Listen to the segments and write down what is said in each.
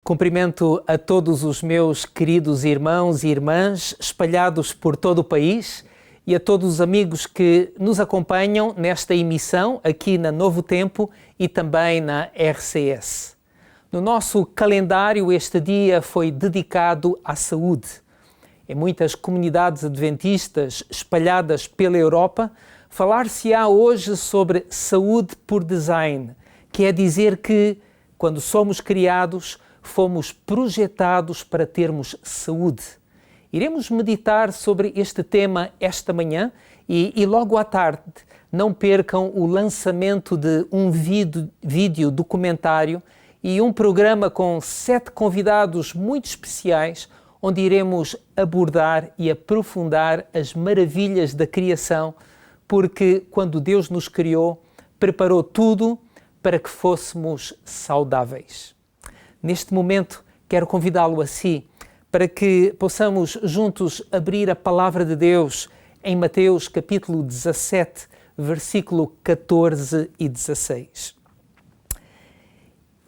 Cumprimento a todos os meus queridos irmãos e irmãs espalhados por todo o país e a todos os amigos que nos acompanham nesta emissão aqui na Novo Tempo e também na RCS. No nosso calendário, este dia foi dedicado à saúde. Em muitas comunidades adventistas espalhadas pela Europa, falar-se-á hoje sobre saúde por design, que é dizer que, quando somos criados, fomos projetados para termos saúde. Iremos meditar sobre este tema esta manhã e logo à tarde não percam o lançamento de um vídeo documentário e um programa com 7 convidados muito especiais, onde iremos abordar e aprofundar as maravilhas da criação, porque quando Deus nos criou, preparou tudo para que fôssemos saudáveis. Neste momento, quero convidá-lo a si para que possamos juntos abrir a Palavra de Deus em Mateus capítulo 17, versículo 14 e 16.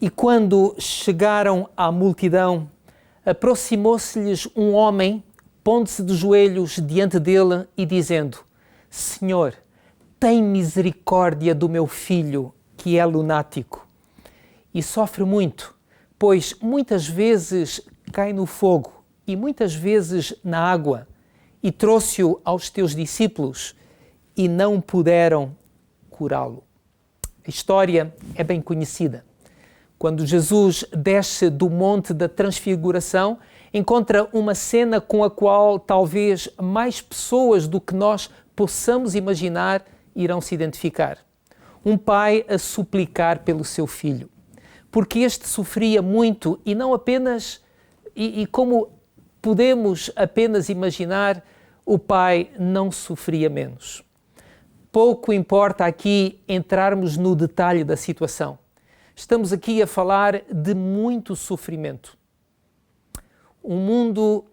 E quando chegaram à multidão, aproximou-se-lhes um homem, pondo-se de joelhos diante dele e dizendo: Senhor, tem misericórdia do meu filho, que é lunático e sofre muito, pois muitas vezes cai no fogo e muitas vezes na água, e trouxe-o aos teus discípulos e não puderam curá-lo. A história é bem conhecida. Quando Jesus desce do Monte da Transfiguração, encontra uma cena com a qual talvez mais pessoas do que nós possamos imaginar irão se identificar. Um pai a suplicar pelo seu filho, porque este sofria muito e não apenas, e como podemos apenas imaginar, o pai não sofria menos. Pouco importa aqui entrarmos no detalhe da situação. Estamos aqui a falar de muito sofrimento. Um mundo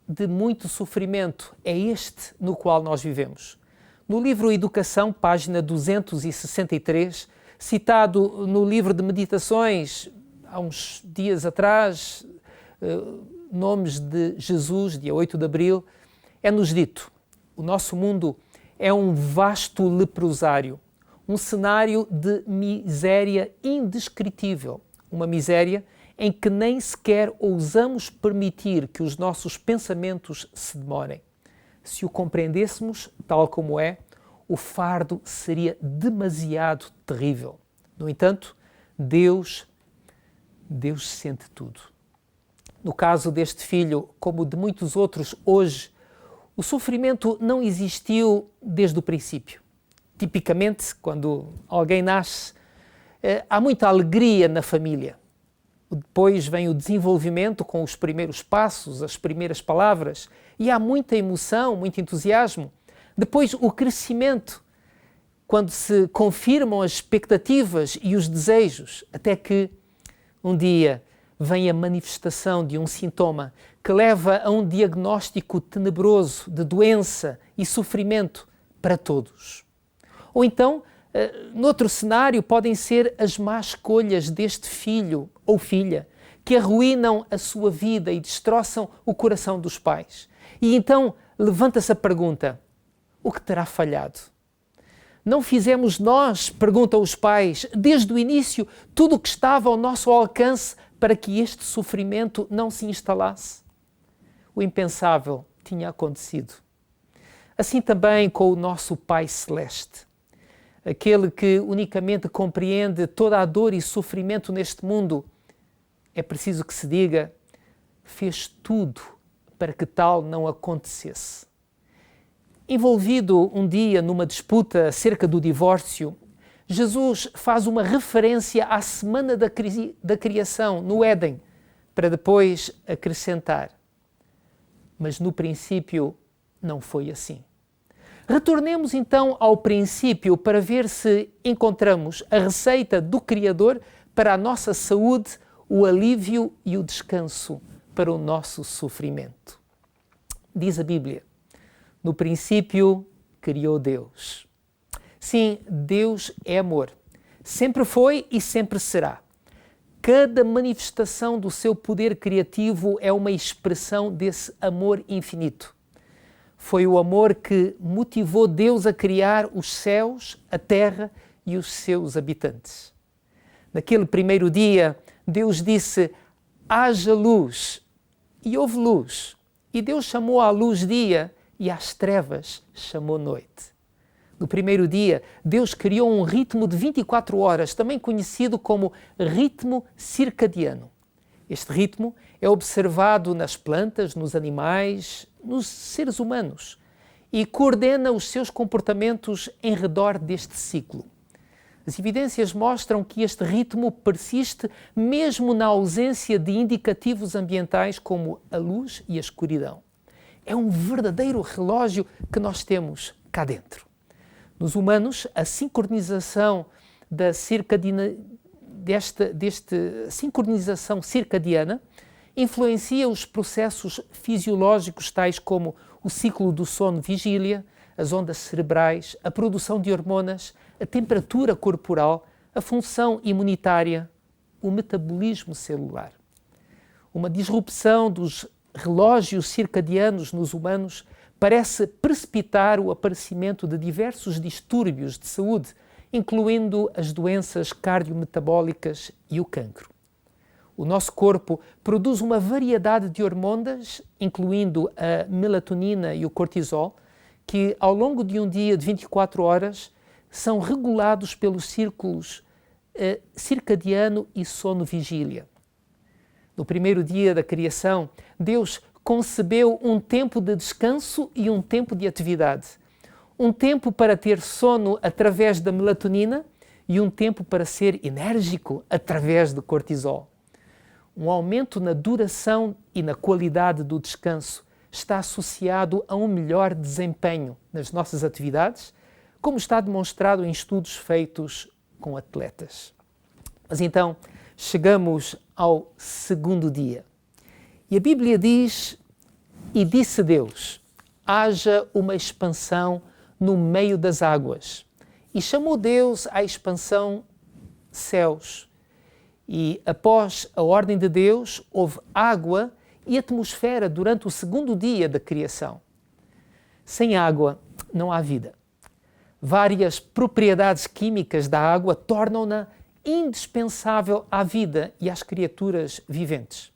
de muito sofrimento é este no qual nós vivemos. No livro Educação, página 263, citado no livro de meditações, há uns dias atrás, Nomes de Jesus, dia 8 de abril, é-nos dito: o nosso mundo é um vasto leprosário, um cenário de miséria indescritível, uma miséria em que nem sequer ousamos permitir que os nossos pensamentos se demorem. Se o compreendêssemos tal como é, o fardo seria demasiado terrível. No entanto, Deus sente tudo. No caso deste filho, como de muitos outros hoje, o sofrimento não existiu desde o princípio. Tipicamente, quando alguém nasce, há muita alegria na família. Depois vem o desenvolvimento com os primeiros passos, as primeiras palavras, e há muita emoção, muito entusiasmo. Depois o crescimento, quando se confirmam as expectativas e os desejos, até que um dia vem a manifestação de um sintoma que leva a um diagnóstico tenebroso de doença e sofrimento para todos. Ou então, noutro cenário, podem ser as más escolhas deste filho ou filha que arruinam a sua vida e destroçam o coração dos pais. E então levanta-se a pergunta: o que terá falhado? Não fizemos nós, perguntam os pais, desde o início, tudo o que estava ao nosso alcance para que este sofrimento não se instalasse? O impensável tinha acontecido. Assim também com o nosso Pai Celeste, aquele que unicamente compreende toda a dor e sofrimento neste mundo, é preciso que se diga, fez tudo para que tal não acontecesse. Envolvido um dia numa disputa acerca do divórcio, Jesus faz uma referência à semana da criação no Éden, para depois acrescentar: mas no princípio não foi assim. Retornemos então ao princípio para ver se encontramos a receita do Criador para a nossa saúde, o alívio e o descanso para o nosso sofrimento. Diz a Bíblia: no princípio criou Deus. Sim, Deus é amor. Sempre foi e sempre será. Cada manifestação do seu poder criativo é uma expressão desse amor infinito. Foi o amor que motivou Deus a criar os céus, a terra e os seus habitantes. Naquele primeiro dia, Deus disse: haja luz, e houve luz. E Deus chamou à luz dia e às trevas chamou noite. No primeiro dia, Deus criou um ritmo de 24 horas, também conhecido como ritmo circadiano. Este ritmo é observado nas plantas, nos animais, nos seres humanos e coordena os seus comportamentos em redor deste ciclo. As evidências mostram que este ritmo persiste mesmo na ausência de indicativos ambientais como a luz e a escuridão. É um verdadeiro relógio que nós temos cá dentro. Nos humanos, a sincronização sincronização circadiana influencia os processos fisiológicos tais como o ciclo do sono-vigília, as ondas cerebrais, a produção de hormonas, a temperatura corporal, a função imunitária, o metabolismo celular. Uma disrupção dos relógios circadianos nos humanos parece precipitar o aparecimento de diversos distúrbios de saúde, incluindo as doenças cardiometabólicas e o cancro. O nosso corpo produz uma variedade de hormonas, incluindo a melatonina e o cortisol, que ao longo de um dia de 24 horas são regulados pelos círculos circadiano e sono-vigília. No primeiro dia da criação, Deus concebeu um tempo de descanso e um tempo de atividade. Um tempo para ter sono através da melatonina e um tempo para ser enérgico através do cortisol. Um aumento na duração e na qualidade do descanso está associado a um melhor desempenho nas nossas atividades, como está demonstrado em estudos feitos com atletas. Mas então, chegamos ao segundo dia. E a Bíblia diz: e disse Deus, haja uma expansão no meio das águas. E chamou Deus à expansão céus. E após a ordem de Deus, houve água e atmosfera durante o segundo dia da criação. Sem água não há vida. Várias propriedades químicas da água tornam-na indispensável à vida e às criaturas viventes.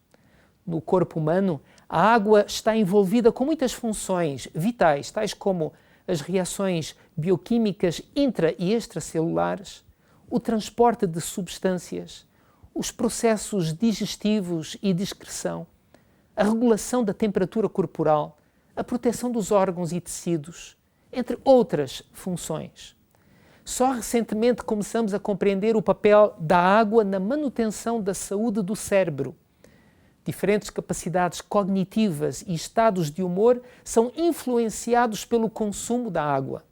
No corpo humano, a água está envolvida com muitas funções vitais, tais como as reações bioquímicas intra- e extracelulares, o transporte de substâncias, os processos digestivos e de excreção, a regulação da temperatura corporal, a proteção dos órgãos e tecidos, entre outras funções. Só recentemente começamos a compreender o papel da água na manutenção da saúde do cérebro. Diferentes capacidades cognitivas e estados de humor são influenciados pelo consumo da água.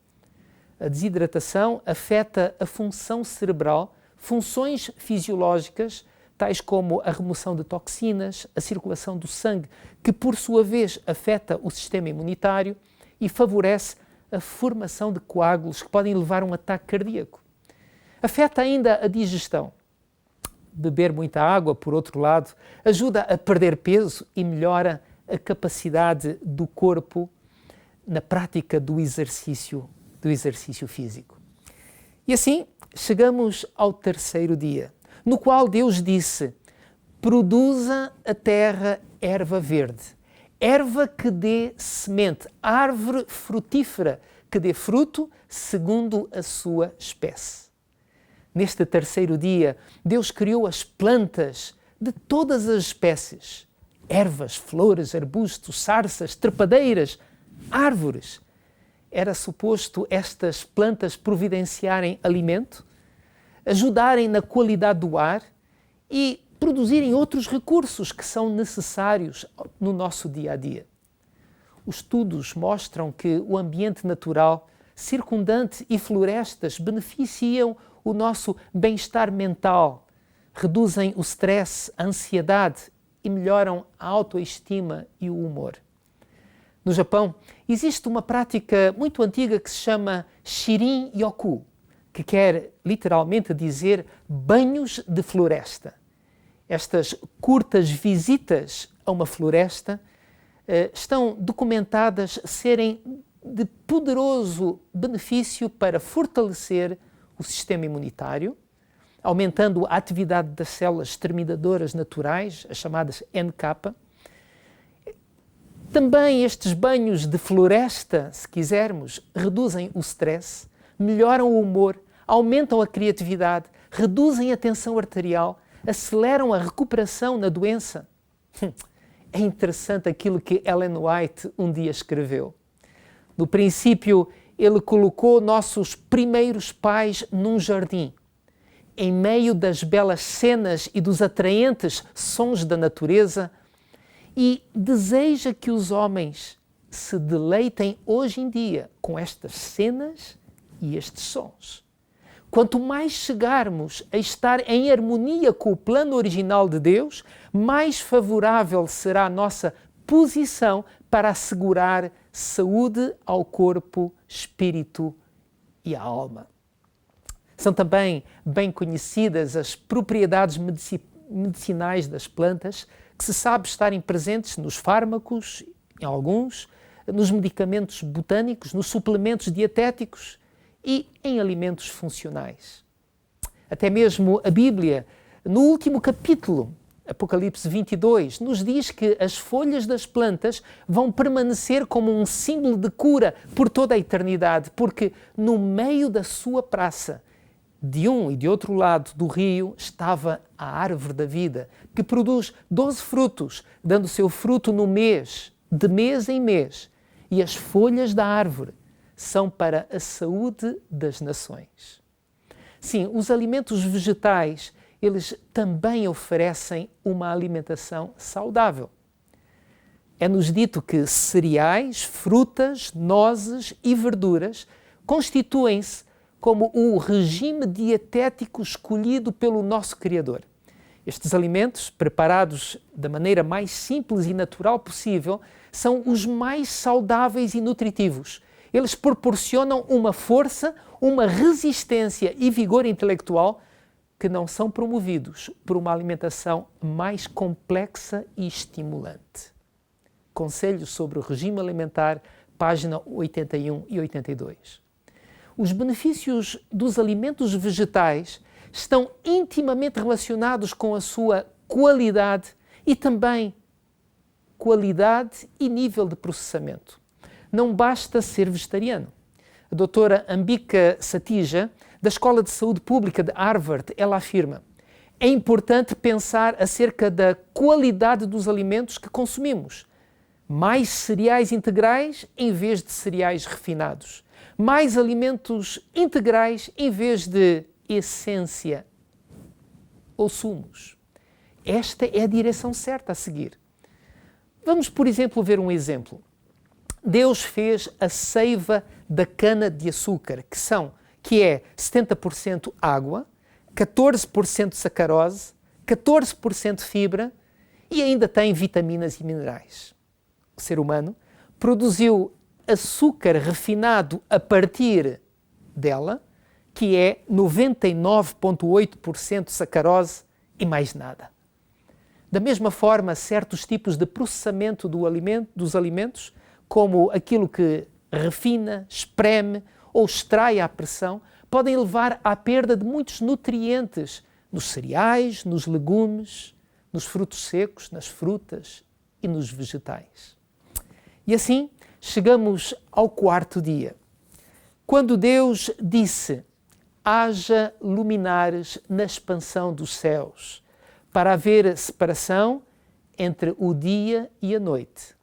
A desidratação afeta a função cerebral, funções fisiológicas, tais como a remoção de toxinas, a circulação do sangue, que por sua vez afeta o sistema imunitário e favorece a formação de coágulos que podem levar a um ataque cardíaco. Afeta ainda a digestão. Beber muita água, por outro lado, ajuda a perder peso e melhora a capacidade do corpo na prática do exercício físico. E assim chegamos ao terceiro dia, no qual Deus disse: produza a terra erva verde, erva que dê semente, árvore frutífera que dê fruto segundo a sua espécie. Neste terceiro dia, Deus criou as plantas de todas as espécies, ervas, flores, arbustos, sarças, trepadeiras, árvores. Era suposto estas plantas providenciarem alimento, ajudarem na qualidade do ar e produzirem outros recursos que são necessários no nosso dia a dia. Os estudos mostram que o ambiente natural, circundante e florestas beneficiam o nosso bem-estar mental, reduzem o stress, a ansiedade e melhoram a autoestima e o humor. No Japão, existe uma prática muito antiga que se chama Shirin-yoku, que quer literalmente dizer banhos de floresta. Estas curtas visitas a uma floresta estão documentadas serem de poderoso benefício para fortalecer o sistema imunitário, aumentando a atividade das células exterminadoras naturais, as chamadas NK. Também estes banhos de floresta, se quisermos, reduzem o stress, melhoram o humor, aumentam a criatividade, reduzem a tensão arterial, aceleram a recuperação na doença. É interessante aquilo que Ellen White um dia escreveu. No princípio, ele colocou nossos primeiros pais num jardim, em meio das belas cenas e dos atraentes sons da natureza, e deseja que os homens se deleitem hoje em dia com estas cenas e estes sons. Quanto mais chegarmos a estar em harmonia com o plano original de Deus, mais favorável será a nossa posição para assegurar saúde ao corpo, espírito e à alma. São também bem conhecidas as propriedades medicinais das plantas, que se sabe estarem presentes nos fármacos, em alguns, nos medicamentos botânicos, nos suplementos dietéticos e em alimentos funcionais. Até mesmo a Bíblia, no último capítulo, Apocalipse 22, nos diz que as folhas das plantas vão permanecer como um símbolo de cura por toda a eternidade, porque no meio da sua praça, de um e de outro lado do rio, estava a árvore da vida, que produz 12 frutos, dando seu fruto no mês, de mês em mês. E as folhas da árvore são para a saúde das nações. Sim, os alimentos vegetais, eles também oferecem uma alimentação saudável. É-nos dito que cereais, frutas, nozes e verduras constituem-se como o regime dietético escolhido pelo nosso Criador. Estes alimentos, preparados da maneira mais simples e natural possível, são os mais saudáveis e nutritivos. Eles proporcionam uma força, uma resistência e vigor intelectual que não são promovidos por uma alimentação mais complexa e estimulante. Conselhos sobre o regime alimentar, página 81 e 82. Os benefícios dos alimentos vegetais estão intimamente relacionados com a sua qualidade e também qualidade e nível de processamento. Não basta ser vegetariano. A doutora Ambika Satija, da Escola de Saúde Pública de Harvard, ela afirma: é importante pensar acerca da qualidade dos alimentos que consumimos. Mais cereais integrais em vez de cereais refinados. Mais alimentos integrais em vez de essência ou sumos. Esta é a direção certa a seguir. Vamos, por exemplo, ver um exemplo. Deus fez a seiva da cana-de-açúcar, que é 70% água, 14% sacarose, 14% fibra e ainda tem vitaminas e minerais. O ser humano produziu açúcar refinado a partir dela, que é 99,8% sacarose e mais nada. Da mesma forma, certos tipos de processamento dos alimentos, como aquilo que refina, espreme ou extrai à pressão, podem levar à perda de muitos nutrientes nos cereais, nos legumes, nos frutos secos, nas frutas e nos vegetais. E assim, chegamos ao quarto dia, quando Deus disse: haja luminares na expansão dos céus, para haver separação entre o dia e a noite.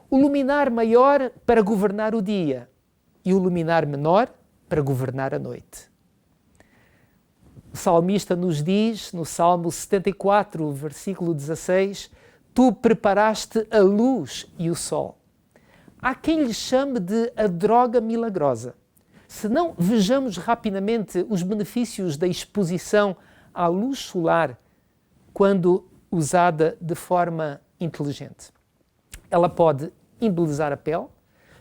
O luminar maior para governar o dia e o luminar menor para governar a noite. O salmista nos diz, no Salmo 74, versículo 16, tu preparaste a luz e o sol. Há quem lhe chame de a droga milagrosa. Se não, vejamos rapidamente os benefícios da exposição à luz solar quando usada de forma inteligente. Ela pode embelezar a pele,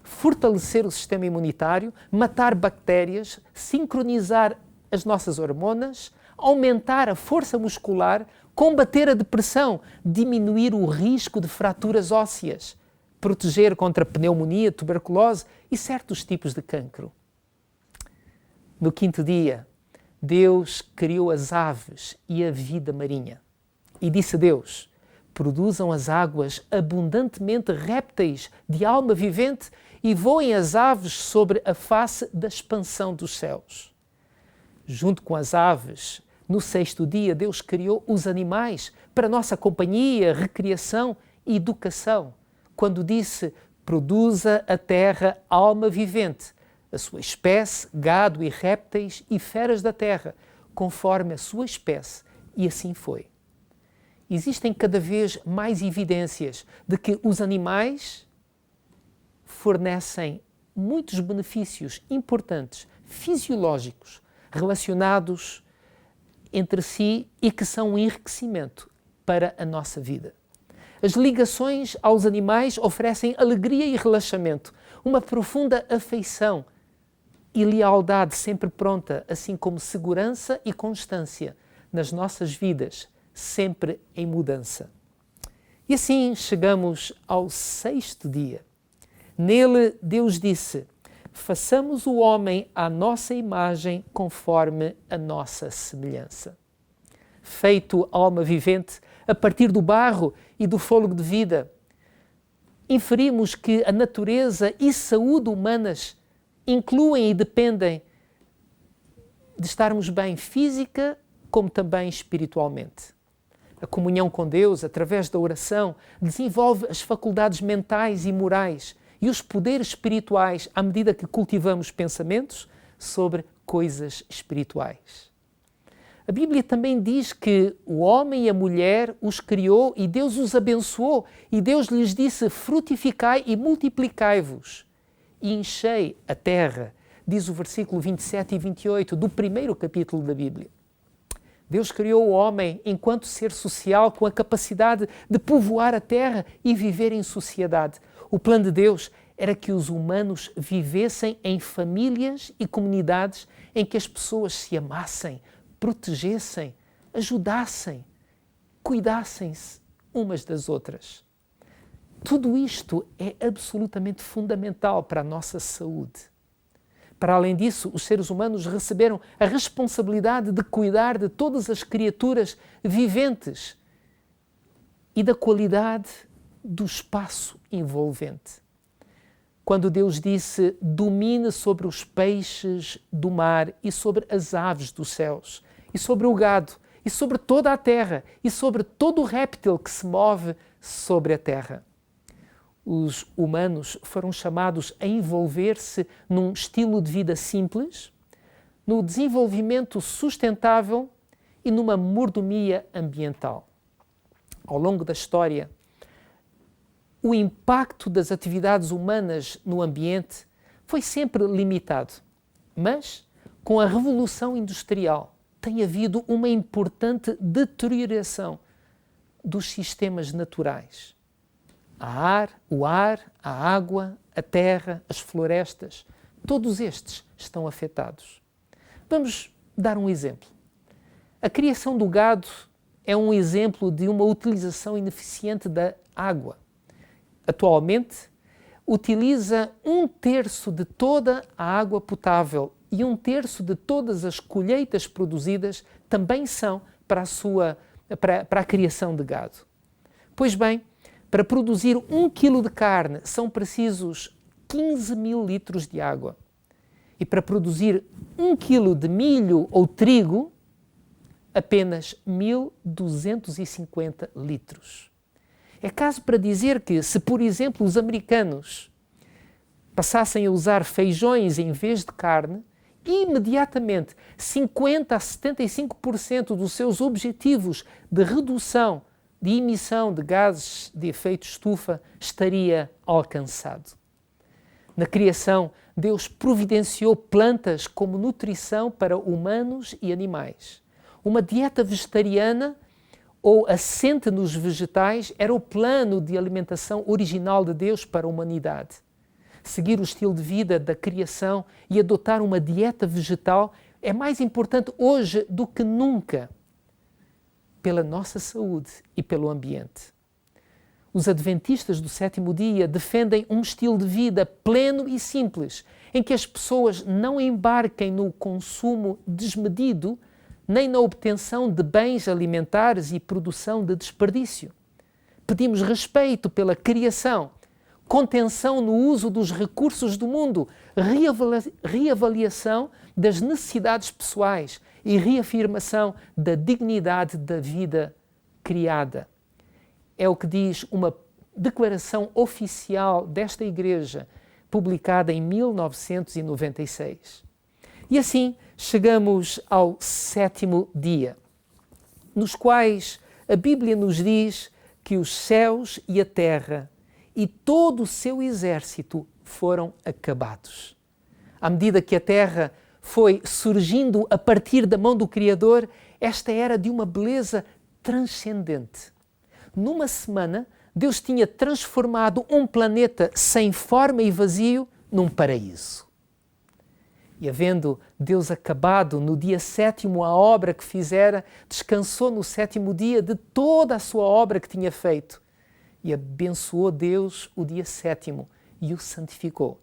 fortalecer o sistema imunitário, matar bactérias, sincronizar as nossas hormonas, aumentar a força muscular, combater a depressão, diminuir o risco de fraturas ósseas, proteger contra pneumonia, tuberculose e certos tipos de cancro. No quinto dia, Deus criou as aves e a vida marinha. E disse Deus: produzam as águas abundantemente répteis de alma vivente e voem as aves sobre a face da expansão dos céus. Junto com as aves, no sexto dia, Deus criou os animais para nossa companhia, recreação e educação, quando disse: produza a terra alma vivente, a sua espécie, gado e répteis e feras da terra, conforme a sua espécie, e assim foi. Existem cada vez mais evidências de que os animais fornecem muitos benefícios importantes, fisiológicos, relacionados entre si e que são um enriquecimento para a nossa vida. As ligações aos animais oferecem alegria e relaxamento, uma profunda afeição e lealdade sempre pronta, assim como segurança e constância nas nossas vidas, sempre em mudança. E assim chegamos ao sexto dia. Nele, Deus disse: façamos o homem à nossa imagem, conforme a nossa semelhança. Feito alma vivente, a partir do barro e do fôlego de vida, inferimos que a natureza e saúde humanas incluem e dependem de estarmos bem física como também espiritualmente. A comunhão com Deus, através da oração, desenvolve as faculdades mentais e morais e os poderes espirituais à medida que cultivamos pensamentos sobre coisas espirituais. A Bíblia também diz que o homem e a mulher os criou e Deus os abençoou e Deus lhes disse: frutificai e multiplicai-vos e enchei a terra, diz o versículo 27 e 28 do primeiro capítulo da Bíblia. Deus criou o homem enquanto ser social com a capacidade de povoar a terra e viver em sociedade. O plano de Deus era que os humanos vivessem em famílias e comunidades em que as pessoas se amassem, protegessem, ajudassem, cuidassem-se umas das outras. Tudo isto é absolutamente fundamental para a nossa saúde. Para além disso, os seres humanos receberam a responsabilidade de cuidar de todas as criaturas viventes e da qualidade do espaço envolvente. Quando Deus disse: domine sobre os peixes do mar e sobre as aves dos céus, e sobre o gado, e sobre toda a terra, e sobre todo o réptil que se move sobre a terra. Os humanos foram chamados a envolver-se num estilo de vida simples, no desenvolvimento sustentável e numa mordomia ambiental. Ao longo da história, o impacto das atividades humanas no ambiente foi sempre limitado, mas com a Revolução Industrial tem havido uma importante deterioração dos sistemas naturais. O ar, a água, a terra, as florestas, todos estes estão afetados. Vamos dar um exemplo. A criação do gado é um exemplo de uma utilização ineficiente da água. Atualmente, utiliza 1/3 de toda a água potável e 1/3 de todas as colheitas produzidas também são para a criação de gado. Pois bem, para produzir 1 quilo de carne são precisos 15.000 litros de água. E para produzir 1 quilo de milho ou trigo, apenas 1.250 litros. É caso para dizer que, se por exemplo os americanos passassem a usar feijões em vez de carne, imediatamente 50% a 75% dos seus objetivos de redução de emissão de gases de efeito estufa estaria alcançado. Na criação, Deus providenciou plantas como nutrição para humanos e animais. Uma dieta vegetariana ou assente nos vegetais era o plano de alimentação original de Deus para a humanidade. Seguir o estilo de vida da criação e adotar uma dieta vegetal é mais importante hoje do que nunca. pela nossa saúde e pelo ambiente. Os adventistas do sétimo dia defendem um estilo de vida pleno e simples, em que as pessoas não embarquem no consumo desmedido, nem na obtenção de bens alimentares e produção de desperdício. Pedimos respeito pela criação, contenção no uso dos recursos do mundo, reavaliação das necessidades pessoais e reafirmação da dignidade da vida criada. É o que diz uma declaração oficial desta Igreja, publicada em 1996. E assim chegamos ao sétimo dia, nos quais a Bíblia nos diz que os céus e a terra e todo o seu exército foram acabados. À medida que a terra foi surgindo a partir da mão do Criador, esta era de uma beleza transcendente. Numa semana, Deus tinha transformado um planeta sem forma e vazio num paraíso. E havendo Deus acabado no dia sétimo a obra que fizera, descansou no sétimo dia de toda a sua obra que tinha feito. E abençoou Deus o dia sétimo e o santificou,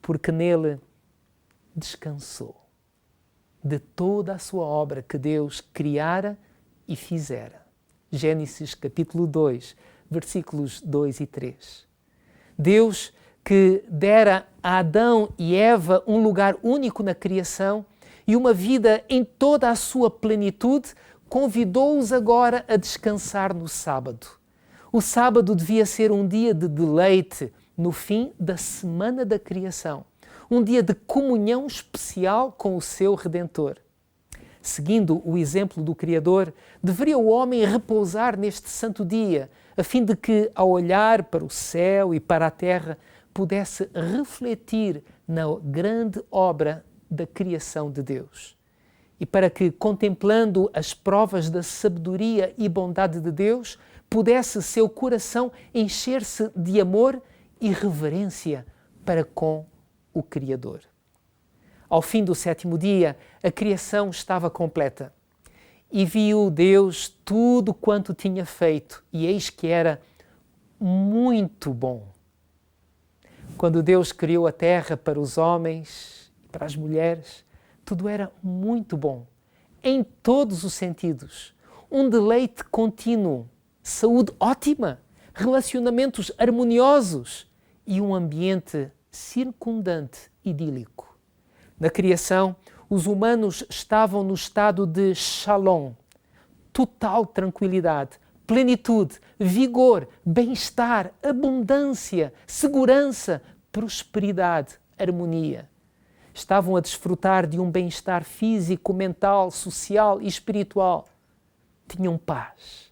porque nele descansou de toda a sua obra que Deus criara e fizera. Gênesis capítulo 2, versículos 2 e 3. Deus, que dera a Adão e Eva um lugar único na criação e uma vida em toda a sua plenitude, convidou-os agora a descansar no sábado. O sábado devia ser um dia de deleite no fim da semana da criação, um dia de comunhão especial com o seu Redentor. Seguindo o exemplo do Criador, deveria o homem repousar neste santo dia, a fim de que, ao olhar para o céu e para a terra, pudesse refletir na grande obra da criação de Deus. E para que, contemplando as provas da sabedoria e bondade de Deus, pudesse seu coração encher-se de amor e reverência para com o Criador. Ao fim do sétimo dia, a criação estava completa. E viu Deus tudo quanto tinha feito, e eis que era muito bom. Quando Deus criou a terra para os homens e para as mulheres, tudo era muito bom, em todos os sentidos. Um deleite contínuo, saúde ótima, relacionamentos harmoniosos e um ambiente circundante idílico. Na criação, os humanos estavam no estado de shalom, total tranquilidade, plenitude, vigor, bem-estar, abundância, segurança, prosperidade, harmonia. Estavam a desfrutar de um bem-estar físico, mental, social e espiritual. Tinham paz.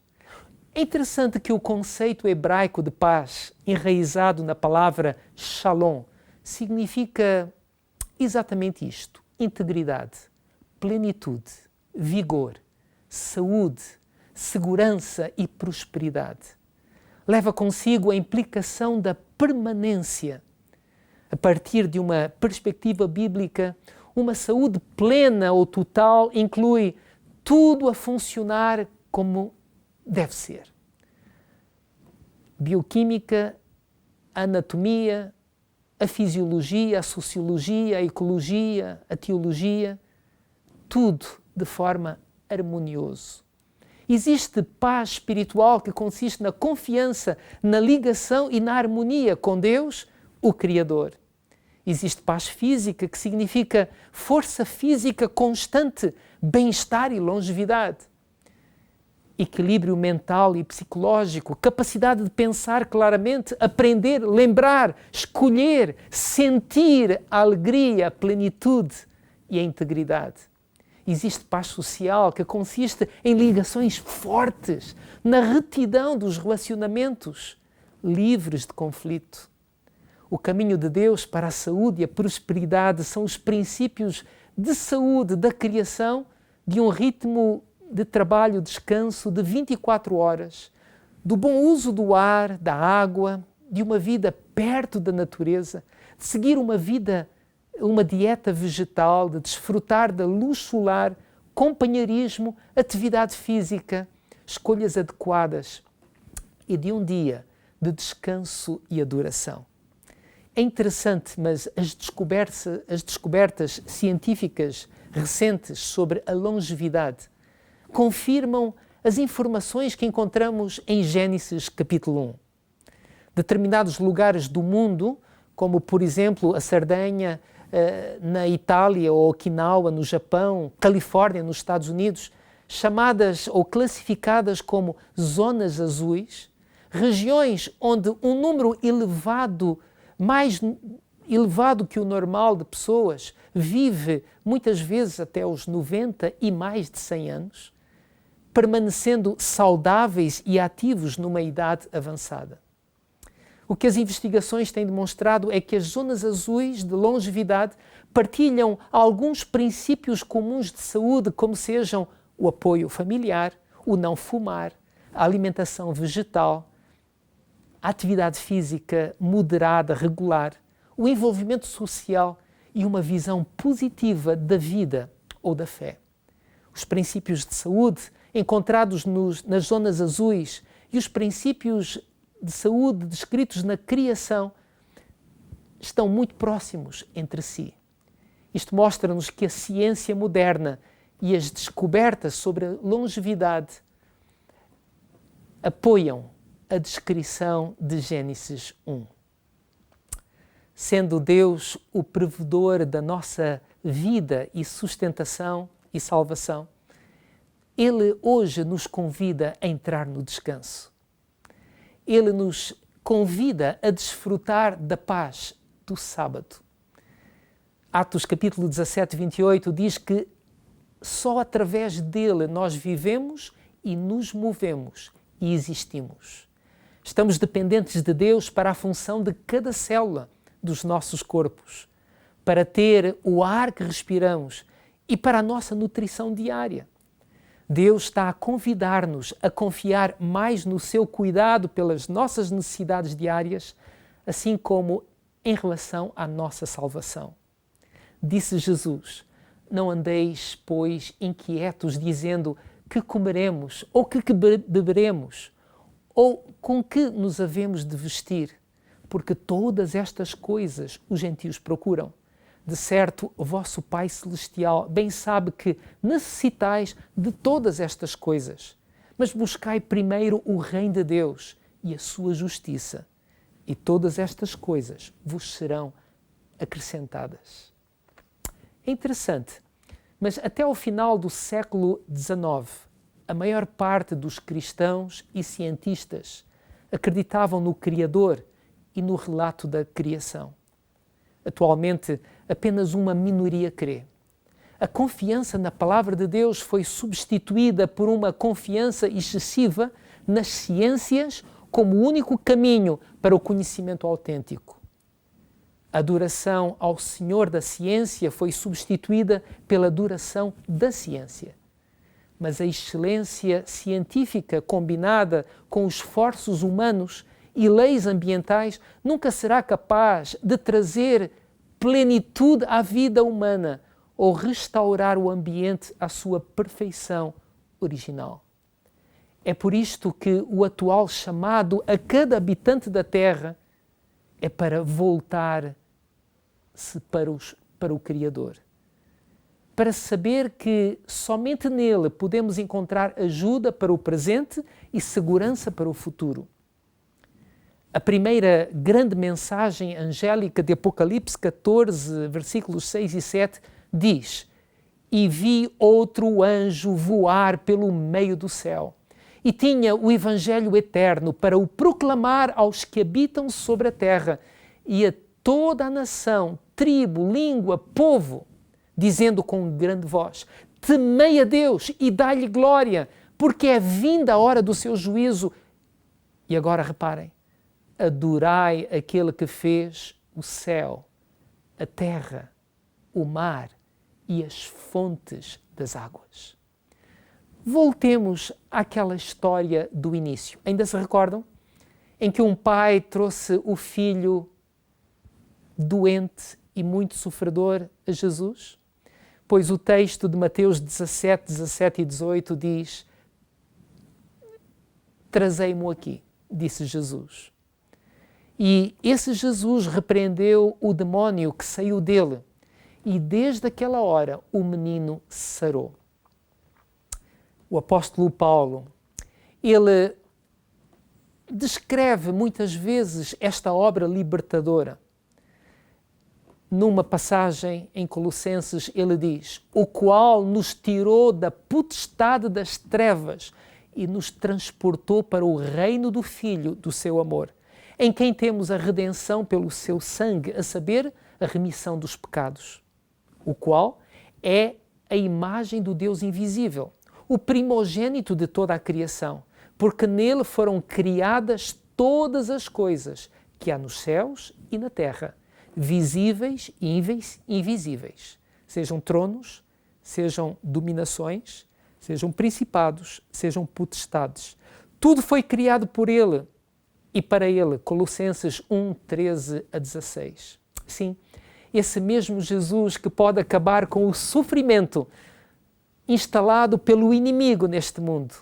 É interessante que o conceito hebraico de paz, enraizado na palavra shalom, significa exatamente isto: integridade, plenitude, vigor, saúde, segurança e prosperidade. Leva consigo a implicação da permanência. A partir de uma perspectiva bíblica, uma saúde plena ou total inclui tudo a funcionar como deve ser. Bioquímica, anatomia, a fisiologia, a sociologia, a ecologia, a teologia, tudo de forma harmoniosa. Existe paz espiritual que consiste na confiança, na ligação e na harmonia com Deus, o Criador. Existe paz física, que significa força física constante, bem-estar e longevidade. Equilíbrio mental e psicológico, capacidade de pensar claramente, aprender, lembrar, escolher, sentir a alegria, a plenitude e a integridade. Existe paz social, que consiste em ligações fortes, na retidão dos relacionamentos, livres de conflito. O caminho de Deus para a saúde e a prosperidade são os princípios de saúde da criação, de um ritmo de trabalho, descanso de 24 horas, do bom uso do ar, da água, de uma vida perto da natureza, de seguir uma dieta vegetal, de desfrutar da luz solar, companheirismo, atividade física, escolhas adequadas e de um dia de descanso e adoração. É interessante, mas as descobertas científicas recentes sobre a longevidade confirmam as informações que encontramos em Gênesis capítulo 1. Determinados lugares do mundo, como por exemplo a Sardenha na Itália ou Okinawa no Japão, Califórnia nos Estados Unidos, chamadas ou classificadas como zonas azuis, regiões onde um número mais elevado que o normal de pessoas vive muitas vezes até os 90 e mais de 100 anos, permanecendo saudáveis e ativos numa idade avançada. O que as investigações têm demonstrado é que as zonas azuis de longevidade partilham alguns princípios comuns de saúde, como sejam o apoio familiar, o não fumar, a alimentação vegetal, a atividade física moderada, regular, o envolvimento social e uma visão positiva da vida ou da fé. Os princípios de saúde encontrados nas zonas azuis e os princípios de saúde descritos na criação estão muito próximos entre si. Isto mostra-nos que a ciência moderna e as descobertas sobre a longevidade apoiam a descrição de Gênesis 1. Sendo Deus o provedor da nossa vida e sustentação e salvação, Ele hoje nos convida a entrar no descanso. Ele nos convida a desfrutar da paz do sábado. Atos capítulo 17, 28 diz que só através dele nós vivemos e nos movemos e existimos. Estamos dependentes de Deus para a função de cada célula dos nossos corpos, para ter o ar que respiramos e para a nossa nutrição diária. Deus está a convidar-nos a confiar mais no seu cuidado pelas nossas necessidades diárias, assim como em relação à nossa salvação. Disse Jesus: não andeis, pois, inquietos, dizendo que comeremos, ou que beberemos, ou com que nos havemos de vestir, porque todas estas coisas os gentios procuram. De certo, o vosso Pai Celestial bem sabe que necessitais de todas estas coisas. Mas buscai primeiro o reino de Deus e a sua justiça, e todas estas coisas vos serão acrescentadas. É interessante, mas até ao final do século XIX, a maior parte dos cristãos e cientistas acreditavam no Criador e no relato da criação. Atualmente, apenas uma minoria crê. A confiança na palavra de Deus foi substituída por uma confiança excessiva nas ciências como o único caminho para o conhecimento autêntico. A adoração ao Senhor da ciência foi substituída pela adoração da ciência. Mas a excelência científica combinada com os esforços humanos e leis ambientais nunca será capaz de trazer plenitude à vida humana ou restaurar o ambiente à sua perfeição original. É por isto que o atual chamado a cada habitante da Terra é para voltar-se para o Criador. Para saber que somente nele podemos encontrar ajuda para o presente e segurança para o futuro. A primeira grande mensagem angélica de Apocalipse 14, versículos 6 e 7, diz: E vi outro anjo voar pelo meio do céu, e tinha o Evangelho eterno para o proclamar aos que habitam sobre a terra e a toda a nação, tribo, língua, povo, dizendo com grande voz: Temei a Deus e dai-lhe glória, porque é vinda a hora do seu juízo. E agora reparem, adorai aquele que fez o céu, a terra, o mar e as fontes das águas. Voltemos àquela história do início. Ainda se recordam? Em que um pai trouxe o filho doente e muito sofredor a Jesus? Pois o texto de Mateus 17, 17 e 18 diz: trazei-mo aqui, disse Jesus. E esse Jesus repreendeu o demónio que saiu dele. E desde aquela hora o menino sarou. O apóstolo Paulo, ele descreve muitas vezes esta obra libertadora. Numa passagem em Colossenses, ele diz: o qual nos tirou da potestade das trevas e nos transportou para o reino do Filho do seu amor, em quem temos a redenção pelo seu sangue, a saber, a remissão dos pecados, o qual é a imagem do Deus invisível, o primogênito de toda a criação, porque nele foram criadas todas as coisas que há nos céus e na terra, visíveis e invisíveis, sejam tronos, sejam dominações, sejam principados, sejam potestades. Tudo foi criado por ele e para ele. Colossenses 1, 13 a 16. Sim, esse mesmo Jesus que pode acabar com o sofrimento instalado pelo inimigo neste mundo,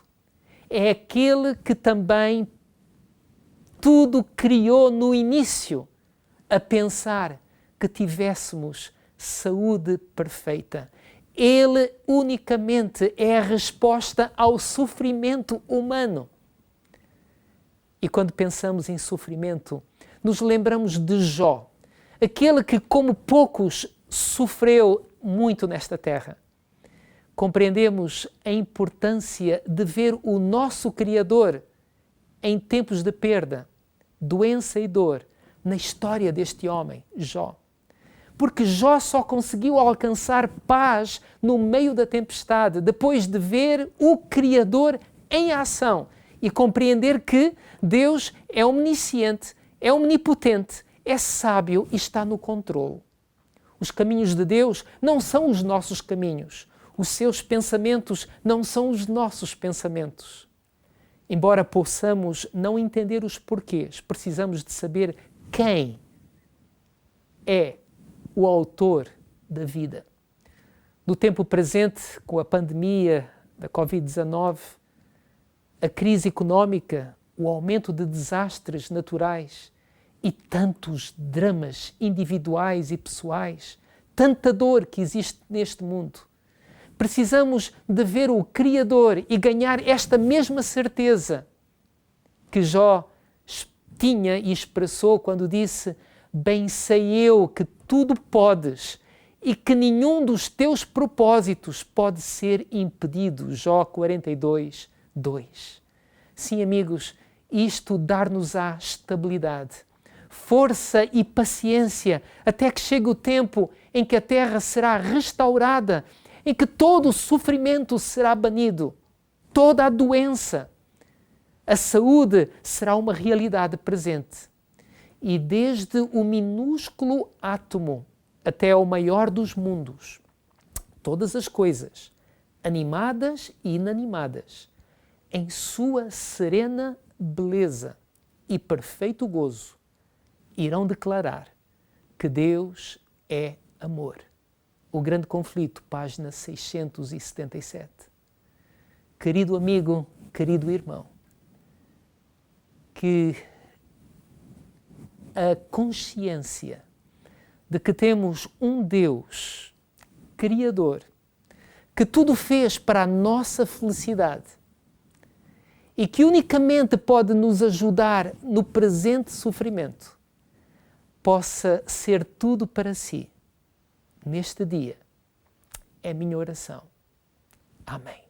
é aquele que também tudo criou no início, a pensar que tivéssemos saúde perfeita. Ele unicamente é a resposta ao sofrimento humano. E quando pensamos em sofrimento, nos lembramos de Jó, aquele que, como poucos, sofreu muito nesta terra. Compreendemos a importância de ver o nosso Criador em tempos de perda, doença e dor, na história deste homem, Jó. Porque Jó só conseguiu alcançar paz no meio da tempestade, depois de ver o Criador em ação e compreender que Deus é omnisciente, é omnipotente, é sábio e está no controle. Os caminhos de Deus não são os nossos caminhos. Os seus pensamentos não são os nossos pensamentos. Embora possamos não entender os porquês, precisamos de saber quem é o autor da vida. No tempo presente, com a pandemia da Covid-19, a crise económica, o aumento de desastres naturais e tantos dramas individuais e pessoais, tanta dor que existe neste mundo, precisamos de ver o Criador e ganhar esta mesma certeza que Jó tinha e expressou quando disse: bem sei eu que tudo podes e que nenhum dos teus propósitos pode ser impedido. Jó 42, 2. Sim, amigos, isto dar-nos-á estabilidade, força e paciência até que chegue o tempo em que a terra será restaurada, em que todo o sofrimento será banido, toda a doença. A saúde será uma realidade presente. E desde o minúsculo átomo até ao maior dos mundos, todas as coisas, animadas e inanimadas, em sua serena beleza e perfeito gozo, irão declarar que Deus é amor. O Grande Conflito, página 677. Querido amigo, querido irmão, que a consciência de que temos um Deus Criador, que tudo fez para a nossa felicidade e que unicamente pode nos ajudar no presente sofrimento, possa ser tudo para si neste dia. É minha oração. Amém.